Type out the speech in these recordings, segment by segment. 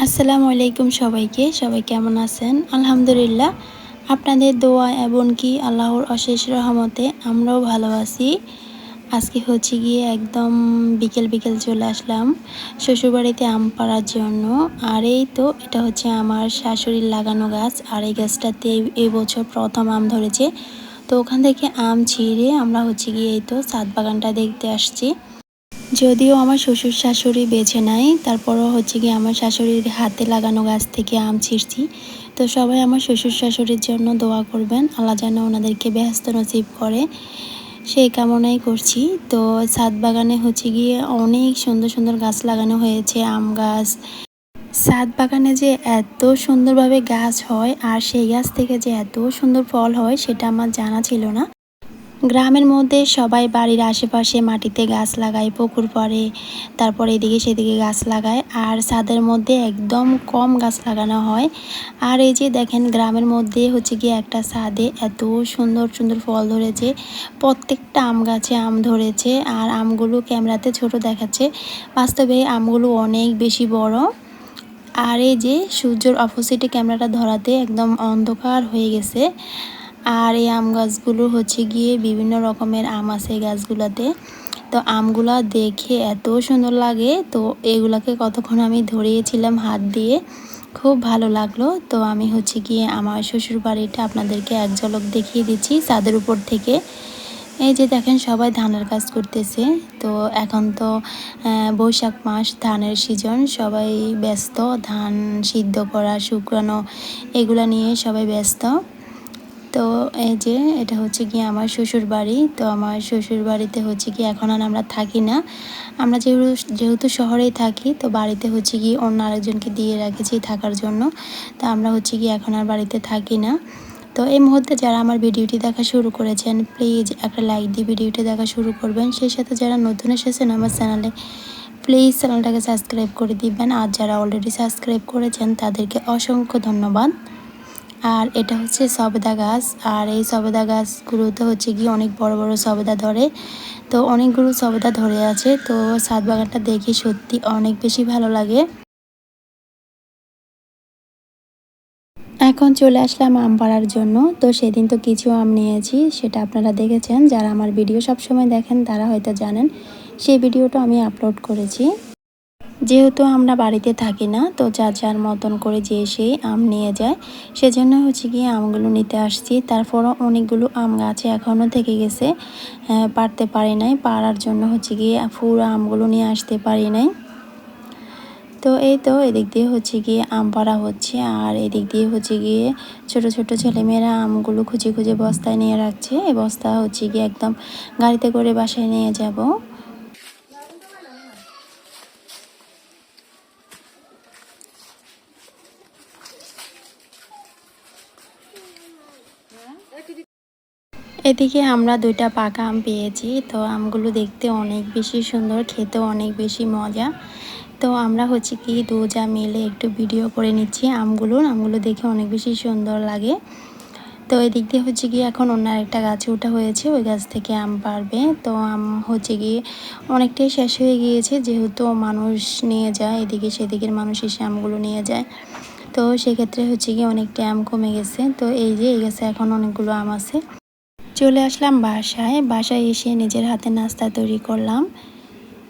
আসসালামু আলাইকুম সবাই কেমন আছেন? আলহামদুলিল্লাহ আপনাদের দোয়া এবং কি আল্লাহর অশেষ রহমতে আমরাও ভালো আছি। আজকে হচ্ছে গিয়ে একদম বিকেল চলে আসলাম শ্বশুরবাড়িতে আম পাড়ার জন্য। আর এই তো এটা হচ্ছে আমার শাশুড়ির লাগানো গাছ, আর এই গাছটাতে এই বছর প্রথম আম ধরেছে। তো ওখান থেকে আম ছিঁড়ে আমরা হচ্ছে গিয়ে এই তো ছাদ বাগানটা দেখতে আসছি। যদিও আমার শ্বশুর শাশুড়ি বেছে নাই, তারপরও হচ্ছে গিয়ে আমার শাশুড়ির হাতে লাগানো গাছ থেকে আম ছিঁড়ছি। তো সবাই আমার শ্বশুর শাশুড়ির জন্য দোয়া করবেন, আল্লাহ যেন ওনাদেরকে বেহেশত নসিব করে, সেই কামনাই করছি। তো ছাদ বাগানে হচ্ছে গিয়ে অনেক সুন্দর গাছ লাগানো হয়েছে, আম গাছ। ছাদ বাগানে যে এত সুন্দরভাবে গাছ হয় আর সেই গাছ থেকে যে এত সুন্দর ফল হয় সেটা আমার জানা ছিল না। গ্রামের মধ্যে সবাই বাড়ির আশেপাশে মাটিতে গাছ লাগায়, পুকুর পড়ে, তারপরে এদিকে সেদিকে গাছ লাগায়, আর ছাদের মধ্যে একদম কম গাছ লাগানো হয়। আর এই যে দেখেন গ্রামের মধ্যে হচ্ছে গিয়ে একটা ছাদে এত সুন্দর ফল ধরেছে, প্রত্যেকটা আম গাছে আম ধরেছে। আর আমগুলো ক্যামেরাতে ছোট দেখাচ্ছে, বাস্তবে আমগুলো অনেক বেশি বড়। আর এই যে সূর্যের অপোজিটে ক্যামেরাটা ধরাতে একদম অন্ধকার হয়ে গেছে। আর এই আম গাছগুলো হচ্ছে গিয়ে বিভিন্ন রকমের আম আছে গাছগুলোতে। তো আমগুলা দেখে এত সুন্দর লাগে, তো এগুলাকে কতক্ষণ আমি ধরিয়েছিলাম হাত দিয়ে, খুব ভালো লাগলো। তো আমি হচ্ছে গিয়ে আমার শ্বশুর বাড়িটা আপনাদেরকে এক ঝলক দেখিয়ে দিচ্ছি ছাদের উপর থেকে। এই যে দেখেন সবাই ধানের কাজ করতেছে। তো এখন তো বৈশাখ মাস, ধানের সিজন, সবাই ব্যস্ত, ধান সিদ্ধ করা, শুকানো, এগুলা নিয়ে সবাই ব্যস্ত। তো এই যে এটা হচ্ছে গিয়ে আমার শ্বশুর বাড়ি। তো আমার শ্বশুর বাড়িতে হচ্ছে কি এখন আর আমরা থাকি না, আমরা যেহেতু শহরেই থাকি, তো বাড়িতে হচ্ছে গিয়ে অন্য আরেকজনকে দিয়ে রেখেছি থাকার জন্য। তো আমরা হচ্ছে গিয়ে এখন আর বাড়িতে থাকি না। তো এই মুহূর্তে যারা আমার ভিডিওটি দেখা শুরু করেছেন, প্লিজ একটা লাইক দিয়ে ভিডিওটি দেখা শুরু করবেন। সেই সাথে যারা নতুন এসেছেন আমার চ্যানেলে, প্লিজ চ্যানেলটাকে সাবস্ক্রাইব করে দিবেন। আর যারা অলরেডি সাবস্ক্রাইব করেছেন তাদেরকে অসংখ্য ধন্যবাদ। আর এটা হচ্ছে সবেদা গাছ, আর এই সবেদা গাছগুলোতে হচ্ছে গিয়ে অনেক বড় সবেদা ধরে। তো অনেকগুলো সবেদা ধরে আছে। তো ছাদ বাগানটা দেখে সত্যি অনেক বেশি ভালো লাগে। এখন চলে আসলাম আম পাড়ার জন্য। তো সেদিন তো কিছু আম নিয়েছি, সেটা আপনারা দেখেছেন, যারা আমার ভিডিও সবসময় দেখেন তারা হয়তো জানেন, সেই ভিডিওটা আমি আপলোড করেছি। যেহেতু আমরা বাড়িতে থাকি না, তো যার মতন করে যে সেই আম নিয়ে যায়, সেজন্য হচ্ছে গিয়ে আমগুলো নিতে আসছি। তারপরও অনেকগুলো আম গাছে এখনও থেকে গেছে, পারতে পারি নাই, পাড়ার জন্য হচ্ছে গিয়ে পুরো আমগুলো নিয়ে আসতে পারি নাই। তো এই তো এদিক দিয়ে হচ্ছে গিয়ে আম পাড়া হচ্ছে, আর এদিক দিয়ে হচ্ছে গিয়ে ছোট ছেলেমেয়েরা আমগুলো খুঁজে বস্তায় নিয়ে রাখছে। এই বস্তা হচ্ছে গিয়ে একদম গাড়িতে করে বাসায় নিয়ে যাব। এদিকে আমরা 2টা পাকা আম পেয়েছি। তো আমগুলো দেখতে অনেক বেশি সুন্দর, খেতেও অনেক বেশি মজা। তো আমরা হচ্ছে কি যা মিলে একটু ভিডিও করে নিচ্ছি আমগুলো দেখে অনেক বেশি সুন্দর লাগে। তো এদিক দিয়ে হচ্ছে গিয়ে এখন অন্য আরেকটা গাছে ওঠা হয়েছে, ওই গাছ থেকে আম পাড়বে। তো আম হচ্ছে গিয়ে অনেকটাই শেষ হয়ে গিয়েছে, যেহেতু মানুষ নিয়ে যায়, এদিকে সেদিকের মানুষ এসে আমগুলো নিয়ে যায়। তো সেক্ষেত্রে হচ্ছে গিয়ে অনেকটাই আম কমে গেছে। তো এই যে এই গাছে এখন অনেকগুলো আম আছে। চলে আসলাম বাসায় এসে নিজের হাতে নাস্তা তৈরি করলাম,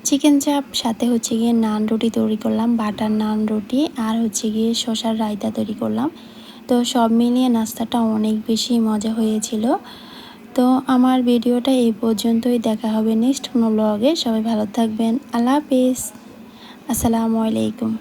চিকেন চাপ, সাথে হচ্ছে গিয়ে নান রুটি তৈরি করলাম, বাটার নান রুটি, আর হচ্ছে গিয়ে শসার রায়তা তৈরি করলাম। তো সব মিলিয়ে নাস্তাটা অনেক বেশি মজা হয়েছিল। তো আমার ভিডিওটা এই পর্যন্তই, দেখা হবে নেক্সট কোনো ব্লগে। সবাই ভালো থাকবেন, আল্লাহ হাফিজ, আসসালামু আলাইকুম।